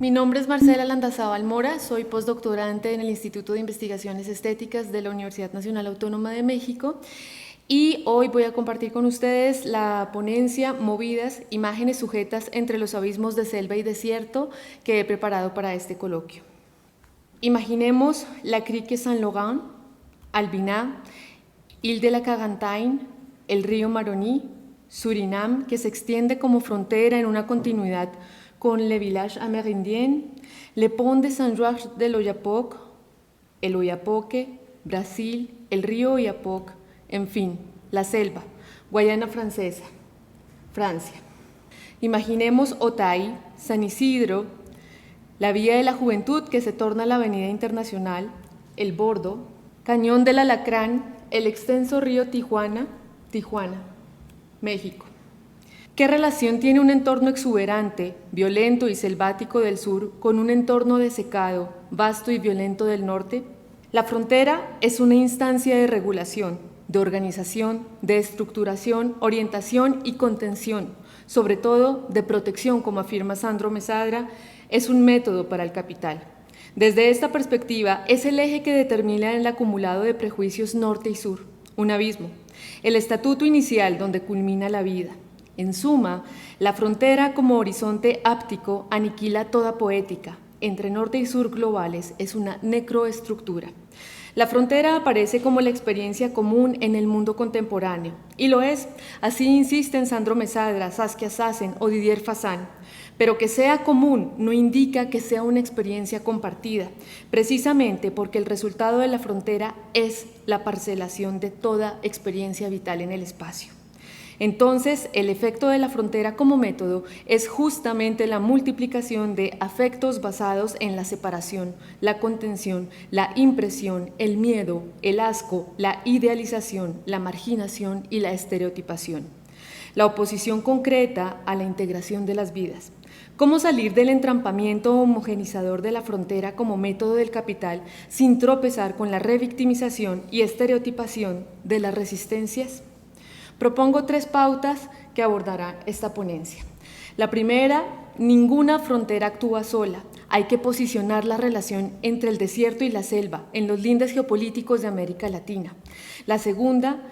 Mi nombre es Marcela Landazábal Mora, soy postdoctorante en el Instituto de Investigaciones Estéticas de la Universidad Nacional Autónoma de México y hoy voy a compartir con ustedes la ponencia Movidas, imágenes sujetas entre los abismos de selva y desierto que he preparado para este coloquio. Imaginemos la Crique Saint-Laurent, Albiná, Ile de la Carantaine, el río Maroni, Surinam, que se extiende como frontera en una continuidad con Le Village Amérindien, Le Pont de Saint-Georges de l'Oyapock, el Oyapoque, Brasil, el río Oyapock, en fin, la selva, Guayana Francesa, Francia. Imaginemos Otay, San Isidro, la Vía de la Juventud que se torna la Avenida Internacional, el Bordo, Cañón del Alacrán, el extenso río Tijuana, México. ¿Qué relación tiene un entorno exuberante, violento y selvático del sur con un entorno desecado, vasto y violento del norte? La frontera es una instancia de regulación, de organización, de estructuración, orientación y contención, sobre todo de protección, como afirma Sandro Mesadra, es un método para el capital. Desde esta perspectiva, es el eje que determina el acumulado de prejuicios norte y sur, un abismo, el estatuto inicial donde culmina la vida. En suma, la frontera como horizonte áptico aniquila toda poética. Entre norte y sur globales es una necroestructura. La frontera aparece como la experiencia común en el mundo contemporáneo, y lo es, así insisten Sandro Mesadra, Saskia Sassen o Didier Fassin. Pero que sea común no indica que sea una experiencia compartida, precisamente porque el resultado de la frontera es la parcelación de toda experiencia vital en el espacio. Entonces, el efecto de la frontera como método es justamente la multiplicación de afectos basados en la separación, la contención, la impresión, el miedo, el asco, la idealización, la marginación y la estereotipación. La oposición concreta a la integración de las vidas. ¿Cómo salir del entrampamiento homogenizador de la frontera como método del capital sin tropezar con la revictimización y estereotipación de las resistencias? Propongo 3 pautas que abordará esta ponencia. La primera, ninguna frontera actúa sola. Hay que posicionar la relación entre el desierto y la selva en los lindes geopolíticos de América Latina. La segunda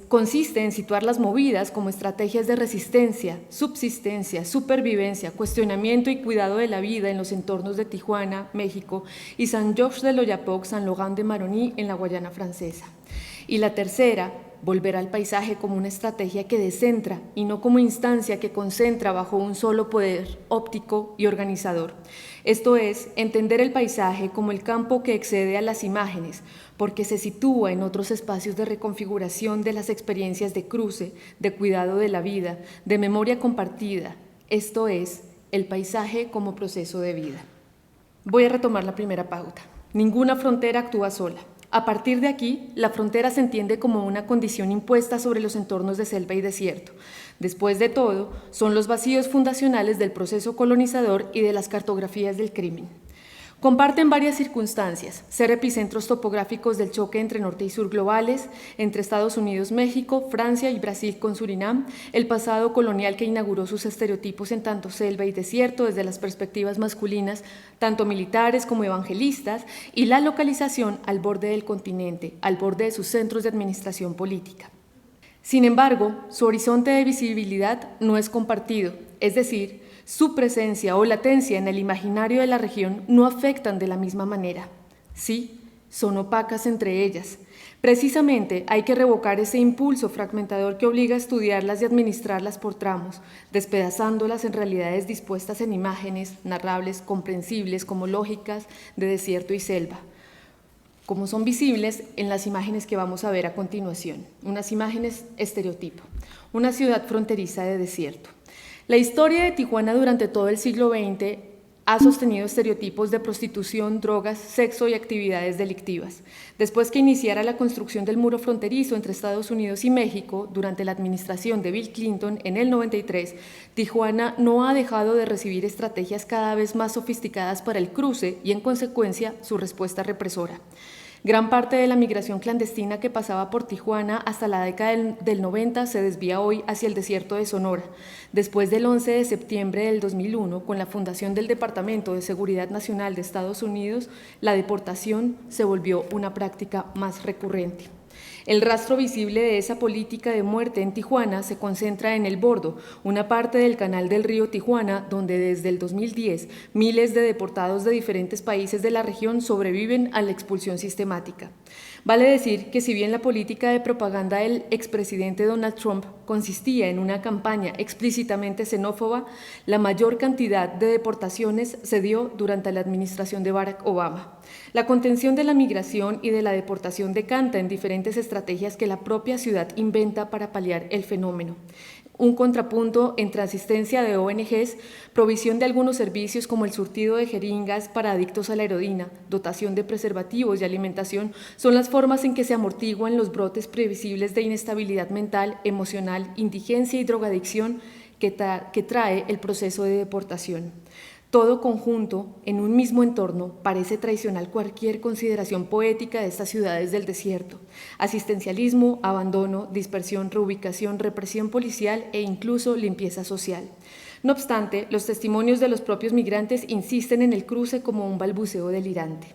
consiste en situar las movidas como estrategias de resistencia, subsistencia, supervivencia, cuestionamiento y cuidado de la vida en los entornos de Tijuana, México, y Saint-Georges de l'Oyapock, Saint-Laurent de Maroni en la Guayana Francesa. Y la tercera, volver al paisaje como una estrategia que descentra y no como instancia que concentra bajo un solo poder óptico y organizador. Esto es, entender el paisaje como el campo que excede a las imágenes, porque se sitúa en otros espacios de reconfiguración de las experiencias de cruce, de cuidado de la vida, de memoria compartida. Esto es, el paisaje como proceso de vida. Voy a retomar la primera pauta. Ninguna frontera actúa sola. A partir de aquí, la frontera se entiende como una condición impuesta sobre los entornos de selva y desierto. Después de todo, son los vacíos fundacionales del proceso colonizador y de las cartografías del crimen. Comparten varias circunstancias, ser epicentros topográficos del choque entre norte y sur globales, entre Estados Unidos, México, Francia y Brasil con Surinam, el pasado colonial que inauguró sus estereotipos en tanto selva y desierto desde las perspectivas masculinas, tanto militares como evangelistas, y la localización al borde del continente, al borde de sus centros de administración política. Sin embargo, su horizonte de visibilidad no es compartido, es decir, su presencia o latencia en el imaginario de la región no afectan de la misma manera. Sí, son opacas entre ellas. Precisamente hay que revocar ese impulso fragmentador que obliga a estudiarlas y administrarlas por tramos, despedazándolas en realidades dispuestas en imágenes, narrables, comprensibles como lógicas de desierto y selva, como son visibles en las imágenes que vamos a ver a continuación, unas imágenes estereotipo, una ciudad fronteriza de desierto. La historia de Tijuana durante todo el siglo XX ha sostenido estereotipos de prostitución, drogas, sexo y actividades delictivas. Después que iniciara la construcción del muro fronterizo entre Estados Unidos y México, durante la administración de Bill Clinton en el 93, Tijuana no ha dejado de recibir estrategias cada vez más sofisticadas para el cruce y, en consecuencia, su respuesta represora. Gran parte de la migración clandestina que pasaba por Tijuana hasta la década del 90 se desvía hoy hacia el desierto de Sonora. Después del 11 de septiembre del 2001, con la fundación del Departamento de Seguridad Nacional de Estados Unidos, la deportación se volvió una práctica más recurrente. El rastro visible de esa política de muerte en Tijuana se concentra en El Bordo, una parte del canal del río Tijuana, donde desde el 2010 miles de deportados de diferentes países de la región sobreviven a la expulsión sistemática. Vale decir que si bien la política de propaganda del expresidente Donald Trump consistía en una campaña explícitamente xenófoba, la mayor cantidad de deportaciones se dio durante la administración de Barack Obama. La contención de la migración y de la deportación decanta en diferentes estrategias que la propia ciudad inventa para paliar el fenómeno. Un contrapunto entre asistencia de ONGs, provisión de algunos servicios como el surtido de jeringas para adictos a la heroína, dotación de preservativos y alimentación son las formas en que se amortiguan los brotes previsibles de inestabilidad mental, emocional, indigencia y drogadicción que trae el proceso de deportación. Todo conjunto, en un mismo entorno, parece traicionar cualquier consideración poética de estas ciudades del desierto. Asistencialismo, abandono, dispersión, reubicación, represión policial e incluso limpieza social. No obstante, los testimonios de los propios migrantes insisten en el cruce como un balbuceo delirante.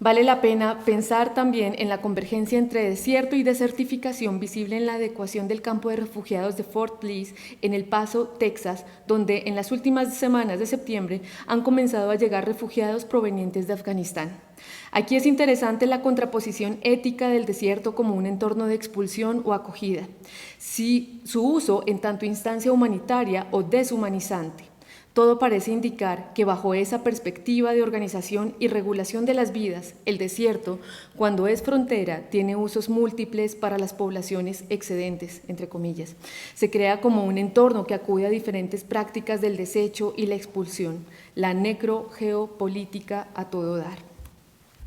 Vale la pena pensar también en la convergencia entre desierto y desertificación visible en la adecuación del campo de refugiados de Fort Bliss en El Paso, Texas, donde en las últimas semanas de septiembre han comenzado a llegar refugiados provenientes de Afganistán. Aquí es interesante la contraposición ética del desierto como un entorno de expulsión o acogida, si su uso en tanto instancia humanitaria o deshumanizante. Todo parece indicar que bajo esa perspectiva de organización y regulación de las vidas, el desierto, cuando es frontera, tiene usos múltiples para las poblaciones excedentes, entre comillas. Se crea como un entorno que acude a diferentes prácticas del desecho y la expulsión, la necrogeopolítica a todo dar.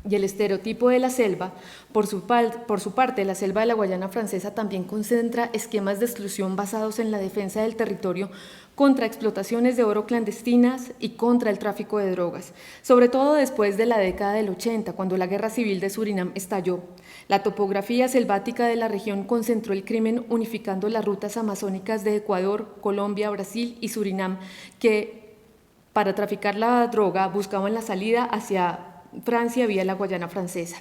Y el estereotipo de la selva, por su parte, la selva de la Guayana Francesa también concentra esquemas de exclusión basados en la defensa del territorio contra explotaciones de oro clandestinas y contra el tráfico de drogas, sobre todo después de la década del 80, cuando la guerra civil de Surinam estalló. La topografía selvática de la región concentró el crimen unificando las rutas amazónicas de Ecuador, Colombia, Brasil y Surinam, que para traficar la droga buscaban la salida hacia Francia vía la Guayana Francesa.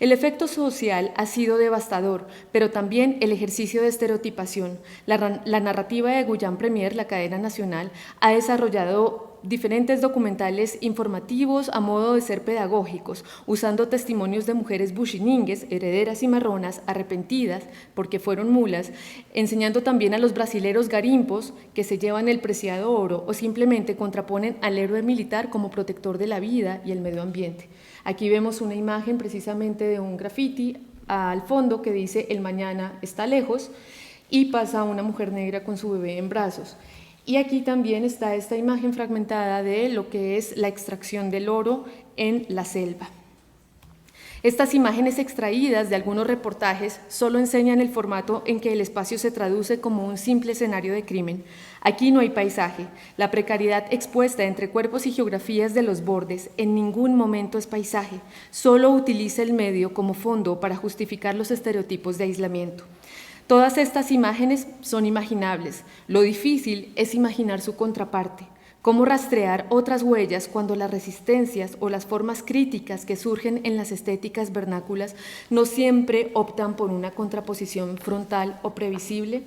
El efecto social ha sido devastador, pero también el ejercicio de estereotipación. La narrativa de Guyane Premier, la cadena nacional, ha desarrollado diferentes documentales informativos a modo de ser pedagógicos, usando testimonios de mujeres bushiningues, herederas y marronas, arrepentidas porque fueron mulas, enseñando también a los brasileros garimpos que se llevan el preciado oro o simplemente contraponen al héroe militar como protector de la vida y el medio ambiente. Aquí vemos una imagen precisamente de un grafiti al fondo que dice "El mañana está lejos" y pasa una mujer negra con su bebé en brazos. Y aquí también está esta imagen fragmentada de lo que es la extracción del oro en la selva. Estas imágenes extraídas de algunos reportajes solo enseñan el formato en que el espacio se traduce como un simple escenario de crimen. Aquí no hay paisaje. La precariedad expuesta entre cuerpos y geografías de los bordes en ningún momento es paisaje. Solo utiliza el medio como fondo para justificar los estereotipos de aislamiento. Todas estas imágenes son imaginables. Lo difícil es imaginar su contraparte. ¿Cómo rastrear otras huellas cuando las resistencias o las formas críticas que surgen en las estéticas vernáculas no siempre optan por una contraposición frontal o previsible?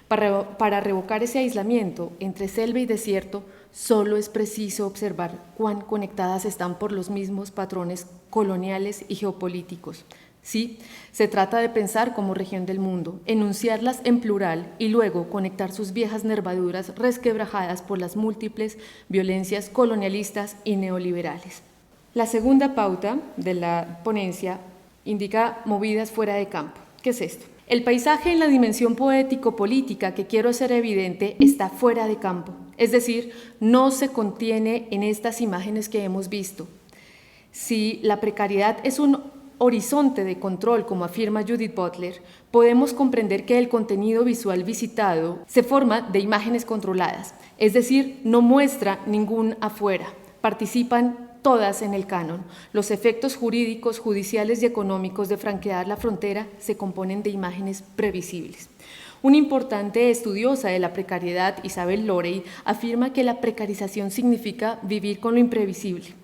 Para revocar ese aislamiento entre selva y desierto, solo es preciso observar cuán conectadas están por los mismos patrones coloniales y geopolíticos. Sí, se trata de pensar como región del mundo, enunciarlas en plural y luego conectar sus viejas nervaduras resquebrajadas por las múltiples violencias colonialistas y neoliberales. La segunda pauta de la ponencia indica movidas fuera de campo. ¿Qué es esto? El paisaje en la dimensión poético-política que quiero hacer evidente está fuera de campo, es decir, no se contiene en estas imágenes que hemos visto. Si la precariedad es un horizonte de control, como afirma Judith Butler, podemos comprender que el contenido visual visitado se forma de imágenes controladas, es decir, no muestra ningún afuera, participan todas en el canon. Los efectos jurídicos, judiciales y económicos de franquear la frontera se componen de imágenes previsibles. Una importante estudiosa de la precariedad, Isabel Lorey, afirma que la precarización significa vivir con lo imprevisible.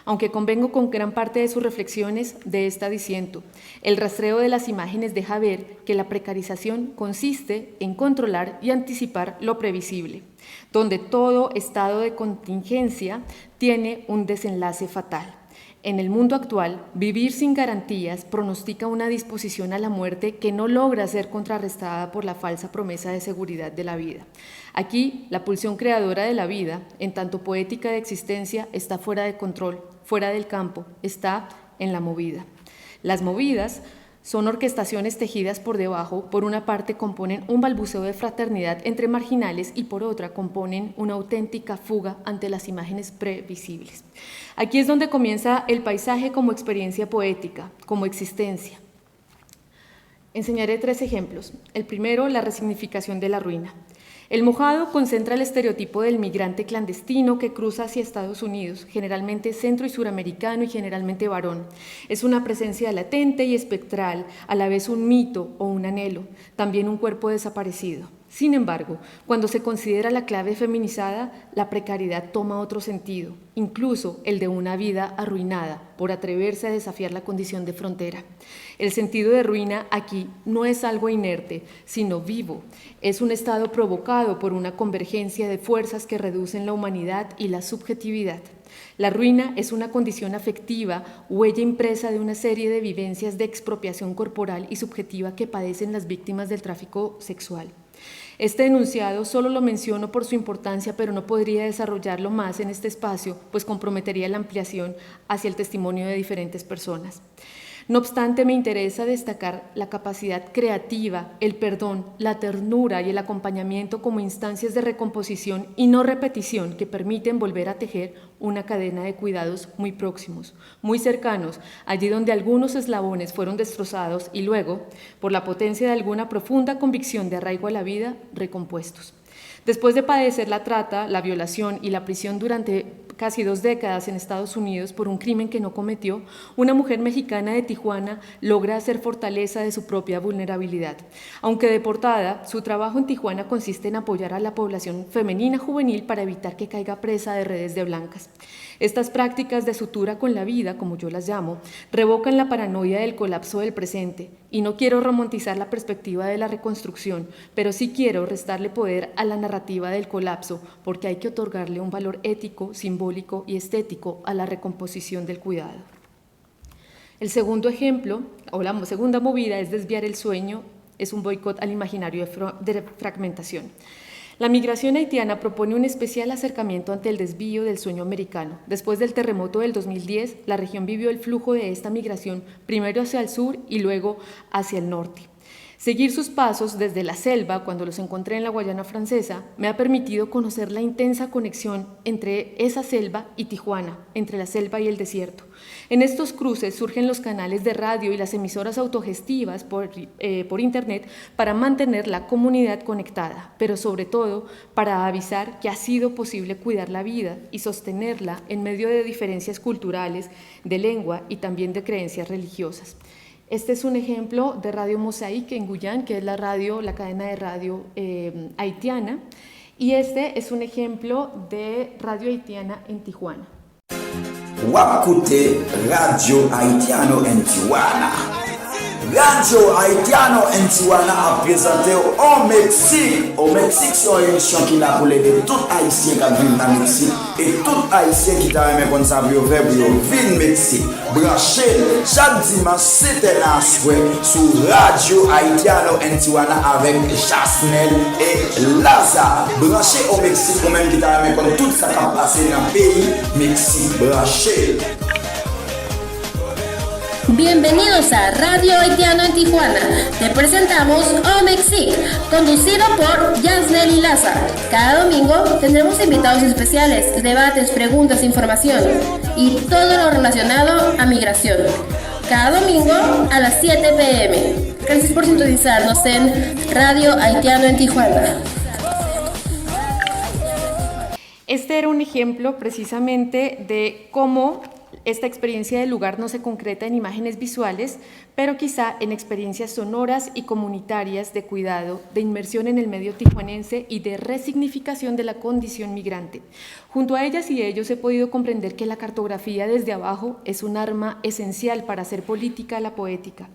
Aunque convengo con gran parte de sus reflexiones, de esta disiento. El rastreo de las imágenes deja ver que la precarización consiste en controlar y anticipar lo previsible, donde todo estado de contingencia tiene un desenlace fatal. En el mundo actual, vivir sin garantías pronostica una disposición a la muerte que no logra ser contrarrestada por la falsa promesa de seguridad de la vida. Aquí, la pulsión creadora de la vida, en tanto poética de existencia, está fuera de control, fuera del campo, está en la movida. Las movidas son orquestaciones tejidas por debajo, por una parte componen un balbuceo de fraternidad entre marginales y por otra componen una auténtica fuga ante las imágenes previsibles. Aquí es donde comienza el paisaje como experiencia poética, como existencia. Enseñaré 3 ejemplos. El primero, la resignificación de la ruina. El mojado concentra el estereotipo del migrante clandestino que cruza hacia Estados Unidos, generalmente centro y suramericano y generalmente varón. Es una presencia latente y espectral, a la vez un mito o un anhelo, también un cuerpo desaparecido. Sin embargo, cuando se considera la clave feminizada, la precariedad toma otro sentido, incluso el de una vida arruinada por atreverse a desafiar la condición de frontera. El sentido de ruina aquí no es algo inerte, sino vivo. Es un estado provocado por una convergencia de fuerzas que reducen la humanidad y la subjetividad. La ruina es una condición afectiva, huella impresa de una serie de vivencias de expropiación corporal y subjetiva que padecen las víctimas del tráfico sexual. Este enunciado solo lo menciono por su importancia, pero no podría desarrollarlo más en este espacio, pues comprometería la ampliación hacia el testimonio de diferentes personas. No obstante, me interesa destacar la capacidad creativa, el perdón, la ternura y el acompañamiento como instancias de recomposición y no repetición que permiten volver a tejer una cadena de cuidados muy próximos, muy cercanos, allí donde algunos eslabones fueron destrozados y luego, por la potencia de alguna profunda convicción de arraigo a la vida, recompuestos. Después de padecer la trata, la violación y la prisión durante casi 2 décadas en Estados Unidos por un crimen que no cometió, una mujer mexicana de Tijuana logra hacer fortaleza de su propia vulnerabilidad. Aunque deportada, su trabajo en Tijuana consiste en apoyar a la población femenina juvenil para evitar que caiga presa de redes de blancas. Estas prácticas de sutura con la vida, como yo las llamo, revocan la paranoia del colapso del presente. Y no quiero romantizar la perspectiva de la reconstrucción, pero sí quiero restarle poder a la narrativa del colapso, porque hay que otorgarle un valor ético, simbólico y estético a la recomposición del cuidado. El segundo ejemplo, o la segunda movida, es desviar el sueño, es un boicot al imaginario de fragmentación. La migración haitiana propone un especial acercamiento ante el desvío del sueño americano. Después del terremoto del 2010, la región vivió el flujo de esta migración, primero hacia el sur y luego hacia el norte. Seguir sus pasos desde la selva, cuando los encontré en la Guayana Francesa, me ha permitido conocer la intensa conexión entre esa selva y Tijuana, entre la selva y el desierto. En estos cruces surgen los canales de radio y las emisoras autogestivas por Internet para mantener la comunidad conectada, pero sobre todo para avisar que ha sido posible cuidar la vida y sostenerla en medio de diferencias culturales, de lengua y también de creencias religiosas. Este es un ejemplo de Radio Mosaic en Guyán, que es la cadena de radio haitiana, y este es un ejemplo de radio haitiana en Tijuana. Wakute Radio Haitiano en Tijuana. Radio Haitiano en Tijuana a présenté au Mexique. Au Mexique, c'est une émission qui n'a pour aider tout Haïtien qui vit dans le Mexique et tout Haïtien qui t'a aimé comme ça pour vivre Mexique. Branchez chaque dimanche, c'était la soirée sur Radio Haitiano en Tijuana avec Jasnel et Laza. Branchez au Mexique, ou même qui t'a aimé comme tout ça qui a passé dans le pays Mexique. Branchez. Bienvenidos a Radio Haitiano en Tijuana. Te presentamos Omexic, conducido por Yasnel y Laza. Cada domingo tendremos invitados especiales, debates, preguntas, información y todo lo relacionado a migración. Cada domingo a las 7 p.m. Gracias por sintonizarnos en Radio Haitiano en Tijuana. Este era un ejemplo precisamente de cómo esta experiencia del lugar no se concreta en imágenes visuales, pero quizá en experiencias sonoras y comunitarias de cuidado, de inmersión en el medio tijuanense y de resignificación de la condición migrante. Junto a ellas y ellos he podido comprender que la cartografía desde abajo es un arma esencial para hacer política la poética.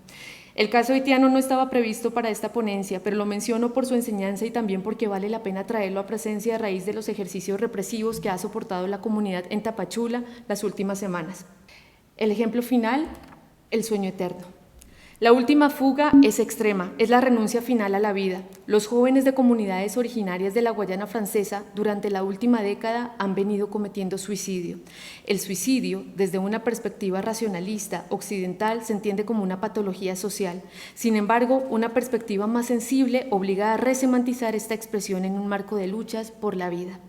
El caso haitiano no estaba previsto para esta ponencia, pero lo menciono por su enseñanza y también porque vale la pena traerlo a presencia a raíz de los ejercicios represivos que ha soportado la comunidad en Tapachula las últimas semanas. El ejemplo final, el sueño eterno. La última fuga es extrema, es la renuncia final a la vida. Los jóvenes de comunidades originarias de la Guayana Francesa durante la última década han venido cometiendo suicidio. El suicidio, desde una perspectiva racionalista occidental, se entiende como una patología social. Sin embargo, una perspectiva más sensible obliga a resemantizar esta expresión en un marco de luchas por la vida.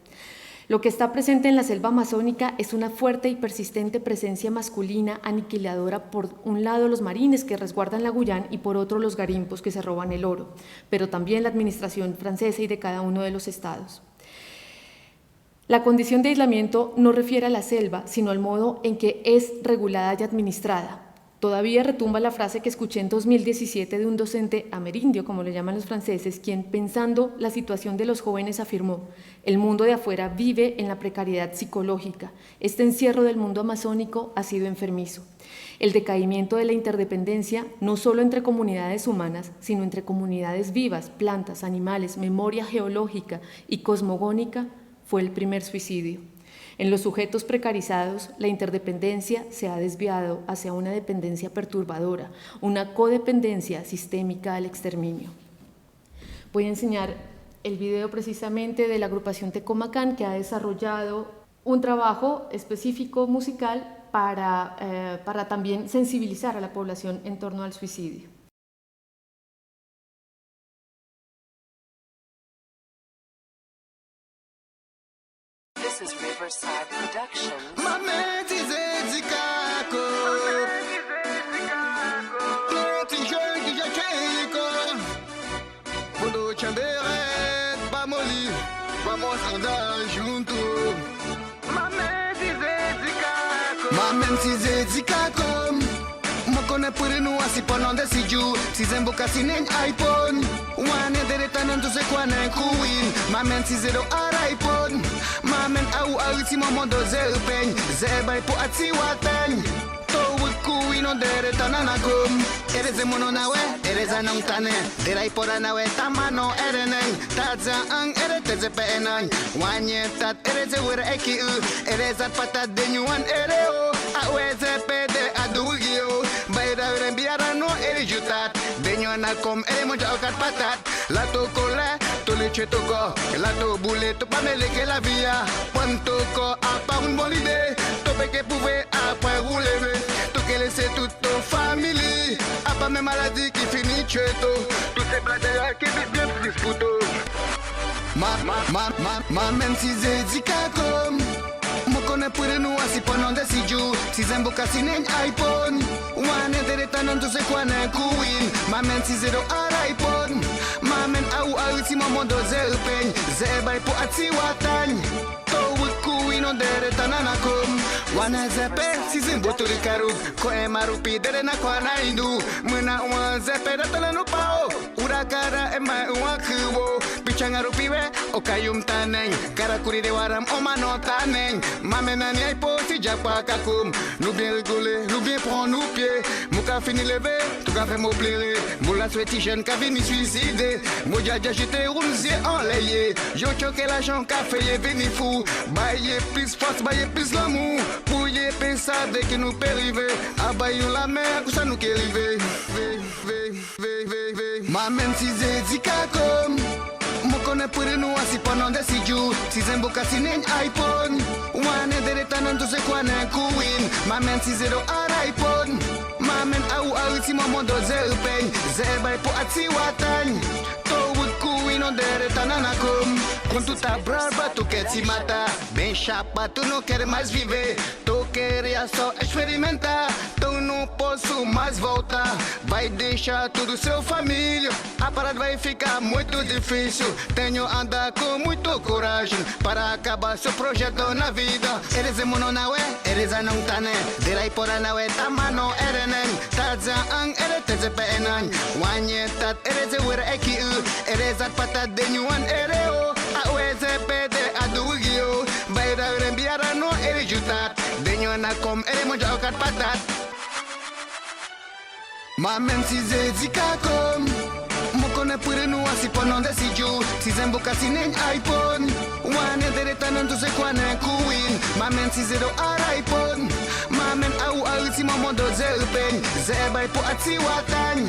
Lo que está presente en la selva amazónica es una fuerte y persistente presencia masculina aniquiladora, por un lado los marines que resguardan la Guyana y por otro los garimpos que se roban el oro, pero también la administración francesa y de cada uno de los estados. La condición de aislamiento no refiere a la selva, sino al modo en que es regulada y administrada. Todavía retumba la frase que escuché en 2017 de un docente amerindio, como le llaman los franceses, quien, pensando la situación de los jóvenes, afirmó: el mundo de afuera vive en la precariedad psicológica. Este encierro del mundo amazónico ha sido enfermizo. El decaimiento de la interdependencia, no solo entre comunidades humanas, sino entre comunidades vivas, plantas, animales, memoria geológica y cosmogónica, fue el primer suicidio. En los sujetos precarizados, la interdependencia se ha desviado hacia una dependencia perturbadora, una codependencia sistémica al exterminio. Voy a enseñar el video precisamente de la agrupación Tecomacán, que ha desarrollado un trabajo específico musical para también sensibilizar a la población en torno al suicidio. This is Riverside Productions. Vamos andar junto. Mamen si zezikako mokone puri no asipo non decidiu si zemboka sinen iPhone wane dereta non to se kwane kuin mamen si zero iPhone mamen au si momondo zelpen zebay po ati watan to kuin on dereta nanakom eres de mono nawe eres anong tane derai pora nawe tamano ereneng taza ang erete zepenang wanye tat eres wera eki eres at patat denyuan ereo aweze pede adugio bayra rembiara no erijutat denyuan kom emoja okat patat la to kola to leche to go la to bule to pamele que la via cuanto ko apa un bolide to peke pouve apa rouleve to que laisse toute famille apa me maladie qui finit cheto tous ces blagues qui bien disputo Mamen si zezikako mokone pure no asipo non decidiu si zemboka sinen iPhone wane dereta non to se kwane kuin mamen si zero iPhone mamen au si momondo zelpen zebay po ati watan to kuin on dereta nanakom wana zepe si zemboto rikaru ko e marupi dere na kwana indu muna wan zepe data no pao urakara e mai wakuwo Changarupiwe, okayum taneng, karakuri de waram omano taneng, mamenani ay poti japa kakum, nous bien rigoler, nous bien prendre nos pieds, mouka fini lever, tout ka fait m'oublier, moula souhaiti jeune ka vini suicider, moja j'étais roulé enlayé, yo choqué l'argent ka fait vini fou, baye plus force, baye plus l'amour, pour y penser dès que nous périver, abayou la mer, où ça nous qui arrive, mamen si zezikakom. Mokone puri no asipo non decidiu si zemboka sinen iPhone wane dereta non to se kwane kuin mamen si zero iPhone mamen au si momondo zelpen zebay po ati watan to would kuin on dereta nanakom com tu tá brava tu quer se matar bem chapa tu não quer mais viver tô queria só experimentar. Então não posso mais voltar. Vai deixar tudo seu família. A parada vai ficar muito difícil. Tenho andar com muito coragem para acabar seu projeto na vida. Eres a mono na we, eres a não tá né. Dirai pora na we, tamano erenen. Tazaan eres te penan. Wanye tat eres a wera eki u. Eres a patat denyuan ereo. A weze pede aduugio. Baira rembiara no eres jutat. Denyuan kom ere monja okat patat. Ma men si zezika kom. Mokone pure nu asi ponon decidiu. Si zembuka si nen iPhone. Wane dere tanan tu se kwane kuin. Ma men si zero ara iPhone. Ma men au si momondo ze upen. Ze bay po atsi watan.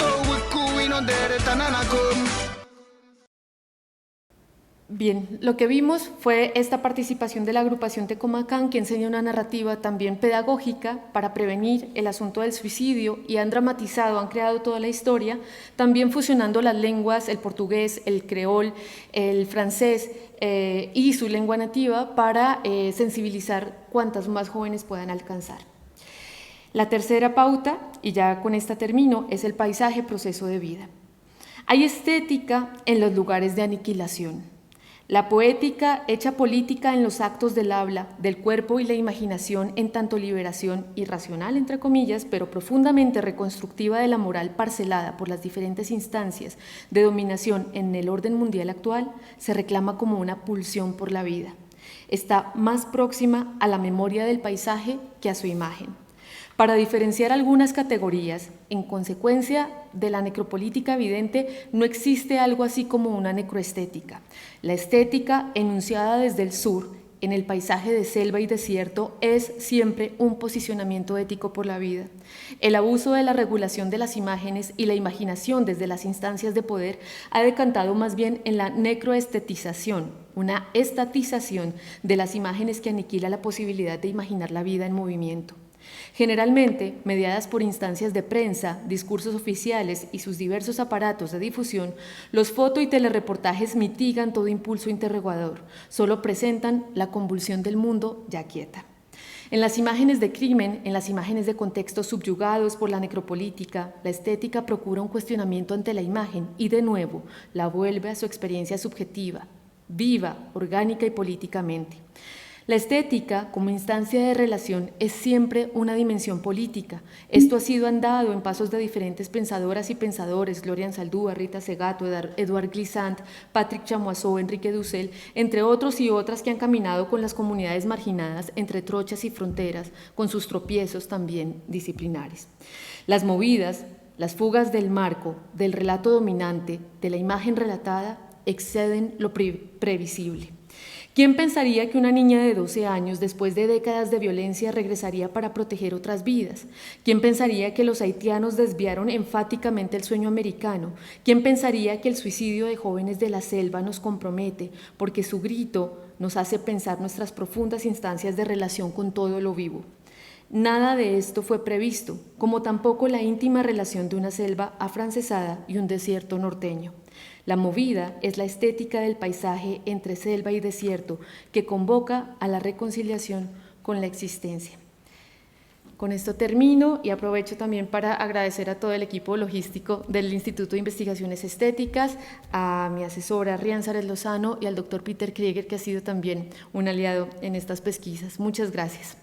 Oh kuin on dere tanan kom. Bien, lo que vimos fue esta participación de la agrupación Tecomacán, que enseña una narrativa también pedagógica para prevenir el asunto del suicidio, y han dramatizado, han creado toda la historia, también fusionando las lenguas, el portugués, el creol, el francés y su lengua nativa para sensibilizar cuantas más jóvenes puedan alcanzar. La tercera pauta, y ya con esta termino, es el paisaje proceso de vida. Hay estética en los lugares de aniquilación. La poética hecha política en los actos del habla, del cuerpo y la imaginación en tanto liberación irracional, entre comillas, pero profundamente reconstructiva de la moral parcelada por las diferentes instancias de dominación en el orden mundial actual, se reclama como una pulsión por la vida. Está más próxima a la memoria del paisaje que a su imagen. Para diferenciar algunas categorías, en consecuencia de la necropolítica evidente, no existe algo así como una necroestética. La estética, enunciada desde el sur, en el paisaje de selva y desierto, es siempre un posicionamiento ético por la vida. El abuso de la regulación de las imágenes y la imaginación desde las instancias de poder ha decantado más bien en la necroestetización, una estatización de las imágenes que aniquila la posibilidad de imaginar la vida en movimiento. Generalmente, mediadas por instancias de prensa, discursos oficiales y sus diversos aparatos de difusión, los foto- y telereportajes mitigan todo impulso interrogador, solo presentan la convulsión del mundo ya quieta. En las imágenes de crimen, en las imágenes de contextos subyugados por la necropolítica, la estética procura un cuestionamiento ante la imagen y, de nuevo, la vuelve a su experiencia subjetiva, viva, orgánica y políticamente. La estética, como instancia de relación, es siempre una dimensión política. Esto ha sido andado en pasos de diferentes pensadoras y pensadores, Gloria Anzaldúa, Rita Segato, Edouard Glissant, Patrick Chamoiseau, Enrique Dussel, entre otros y otras que han caminado con las comunidades marginadas entre trochas y fronteras, con sus tropiezos también disciplinares. Las movidas, las fugas del marco, del relato dominante, de la imagen relatada, exceden lo previsible. ¿Quién pensaría que una niña de 12 años, después de décadas de violencia, regresaría para proteger otras vidas? ¿Quién pensaría que los haitianos desviaron enfáticamente el sueño americano? ¿Quién pensaría que el suicidio de jóvenes de la selva nos compromete, porque su grito nos hace pensar nuestras profundas instancias de relación con todo lo vivo? Nada de esto fue previsto, como tampoco la íntima relación de una selva afrancesada y un desierto norteño. La movida es la estética del paisaje entre selva y desierto que convoca a la reconciliación con la existencia. Con esto termino y aprovecho también para agradecer a todo el equipo logístico del Instituto de Investigaciones Estéticas, a mi asesora Rian Sares Lozano y al doctor Peter Krieger, que ha sido también un aliado en estas pesquisas. Muchas gracias.